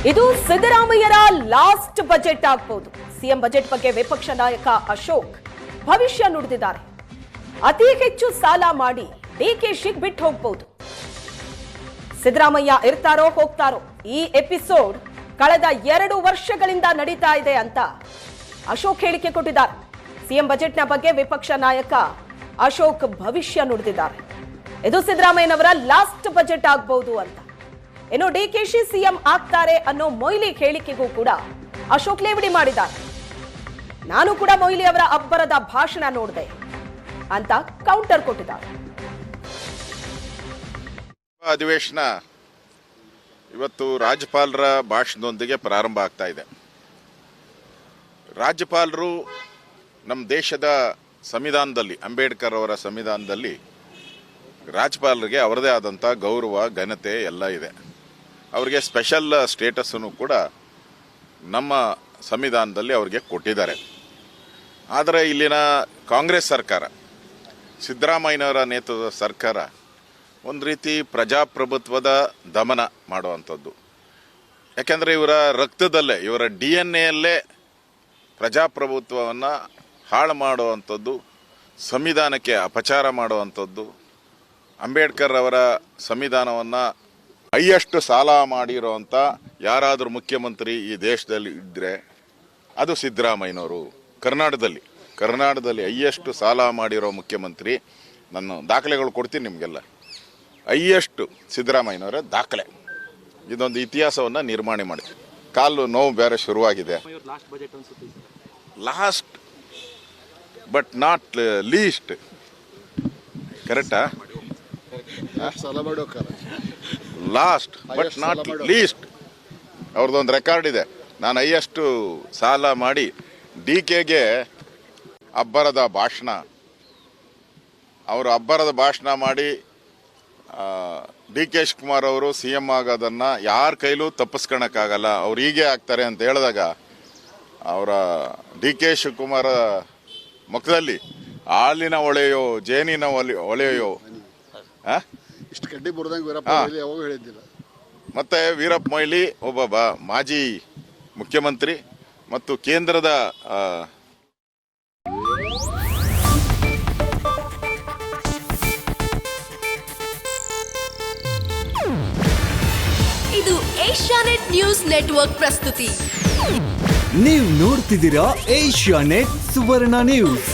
ಇದು ಸಿದ್ದರಾಮಯ್ಯರ last budget ಆಗಬಹುದು. CM budget ಬಗ್ಗೆ ವಿಪಕ್ಷ ನಾಯಕ ಅಶೋಕ್ ಭವಿಷ್ಯ ನುಡಿದಿದ್ದಾರೆ. ಅತಿ ಹೆಚ್ಚು ಸಾಲ ಮಾಡಿ ಡಿಕೆಶಿಗೆ ಬಿಟ್ಟು ಹೋಗಬಹುದು. ಸಿದ್ದರಾಮಯ್ಯ ಇರ್ತಾರೋ ಹೋಗ್ತಾರೋ, ಈ ಎಪಿಸೋಡ್ ಕಳೆದ 2 ವರ್ಷಗಳಿಂದ ನಡೀತಾ ಇದೆ ಅಂತ ಅಶೋಕ್ ಹೇಳಿಕೆ ಕೊಟ್ಟಿದ್ದಾರೆ. ಸಿಎಂ ಬಜೆಟ್ನ ಬಗ್ಗೆ ವಿಪಕ್ಷ ನಾಯಕ ಅಶೋಕ್ ಭವಿಷ್ಯ ನುಡಿದಿದ್ದಾರೆ. ಇದು ಸಿದ್ದರಾಮಯ್ಯನವರ ಲಾಸ್ಟ್ ಬಜೆಟ್ ಆಗಬಹುದು ಅಂತ. ಇನ್ನು ಡಿಕೆಶಿ ಸಿಎಂ ಆಗ್ತಾರೆ ಅನ್ನೋ ಮೊಯ್ಲಿ ಹೇಳಿಕೆಗೂ ಕೂಡ ಅಶೋಕ್ ಲೇವಡಿ ಮಾಡಿದ್ದಾರೆ. ನಾನು ಕೂಡ ಮೊಯ್ಲಿ ಅವರ ಅಬ್ಬರದ ಭಾಷಣ ನೋಡಿದೆ ಅಂತ ಕೌಂಟರ್ ಕೊಟ್ಟಿದ್ದಾರೆ. ಅಧಿವೇಶನ ಇವತ್ತು ರಾಜ್ಯಪಾಲರ ಭಾಷಣದೊಂದಿಗೆ ಪ್ರಾರಂಭ ಆಗ್ತಾ ಇದೆ. ರಾಜ್ಯಪಾಲರು ನಮ್ಮ ದೇಶದ ಸಂವಿಧಾನದಲ್ಲಿ, ಅಂಬೇಡ್ಕರ್ ಅವರ ಸಂವಿಧಾನದಲ್ಲಿ ರಾಜ್ಯಪಾಲರಿಗೆ ಅವರದೇ ಆದಂಥ ಗೌರವ, ಘನತೆ ಎಲ್ಲ ಇದೆ. ಅವರಿಗೆ ಸ್ಪೆಷಲ್ ಸ್ಟೇಟಸ್ಸನ್ನು ಕೂಡ ನಮ್ಮ ಸಂವಿಧಾನದಲ್ಲಿ ಅವರಿಗೆ ಕೊಟ್ಟಿದ್ದಾರೆ. ಆದರೆ ಇಲ್ಲಿನ ಕಾಂಗ್ರೆಸ್ ಸರ್ಕಾರ, ಸಿದ್ದರಾಮಯ್ಯನವರ ನೇತೃತ್ವದ ಸರ್ಕಾರ ಒಂದು ರೀತಿ ಪ್ರಜಾಪ್ರಭುತ್ವದ ದಮನ ಮಾಡುವಂಥದ್ದು. ಯಾಕೆಂದರೆ ಇವರ ರಕ್ತದಲ್ಲೇ, ಇವರ DNA-ಯಲ್ಲೇ ಪ್ರಜಾಪ್ರಭುತ್ವವನ್ನು ಹಾಳು ಮಾಡುವಂಥದ್ದು, ಸಂವಿಧಾನಕ್ಕೆ ಅಪಚಾರ ಮಾಡುವಂಥದ್ದು. ಅಂಬೇಡ್ಕರ್ ಅವರ ಸಂವಿಧಾನವನ್ನು ಹೈಯೆಸ್ಟ್ ಸಾಲ ಮಾಡಿರೋವಂಥ ಯಾರಾದರೂ ಮುಖ್ಯಮಂತ್ರಿ ಈ ದೇಶದಲ್ಲಿ ಇದ್ದರೆ ಅದು ಸಿದ್ದರಾಮಯ್ಯನವರು. ಕರ್ನಾಟಕದಲ್ಲಿ ಹೈಯೆಸ್ಟ್ ಸಾಲ ಮಾಡಿರೋ ಮುಖ್ಯಮಂತ್ರಿ, ನಾನು ದಾಖಲೆಗಳು ಕೊಡ್ತೀನಿ ನಿಮಗೆಲ್ಲ. ಹೈಯೆಸ್ಟ್ ಸಿದ್ದರಾಮಯ್ಯನವರ ದಾಖಲೆ. ಇದೊಂದು ಇತಿಹಾಸವನ್ನು ನಿರ್ಮಾಣ ಮಾಡಿ. ಕಾಲು ನೋವು ಬೇರೆ ಶುರುವಾಗಿದೆ. Last but not least. ಕರೆಕ್ಟಾ? Last but not least. ಅವ್ರದ್ದೊಂದು ರೆಕಾರ್ಡ್ ಇದೆ. ನಾನು ಹೈಯೆಸ್ಟು ಸಾಲ ಮಾಡಿ DKಗೆ ಅಬ್ಬರದ ಭಾಷಣ, ಅವರು ಅಬ್ಬರದ ಭಾಷಣ ಮಾಡಿ DK ಶಿವಕುಮಾರ್ ಅವರು CM ಆಗೋದನ್ನು ಯಾರ ಕೈಲೂ ತಪ್ಪಿಸ್ಕೊಳಕ್ಕಾಗಲ್ಲ, ಅವ್ರು ಹೀಗೆ ಆಗ್ತಾರೆ ಅಂತ ಹೇಳಿದಾಗ ಅವರ DK ಶಿವಕುಮಾರ ಮುಖದಲ್ಲಿ ಹಾಲಿನ ಹೊಳೆಯೋ ಜೇನಿನ ಹೊಳೆಯೋ ಇಷ್ಟು ಕಡ್ಡಿ ಬರೆದಂಗೆ ವೀರಪ್ಪ ಮೊಯ್ಲಿ ಯಾವಾಗ ಹೇಳಿದ್ದಿಲ್ಲ. ಮತ್ತೆ ವೀರಪ್ಪ ಮೊಯ್ಲಿ ಒಬ್ಬ ಮಾಜಿ ಮುಖ್ಯಮಂತ್ರಿ ಮತ್ತು ಕೇಂದ್ರದ ಇದು ಏಷ್ಯಾನೆಟ್ ನ್ಯೂಸ್ ನೆಟ್ವರ್ಕ್ ಪ್ರಸ್ತುತಿ. ನೀವು ನೋಡ್ತಿದ್ದೀರಾ ಏಷ್ಯಾನೆಟ್ ಸುವರ್ಣ ನ್ಯೂಸ್.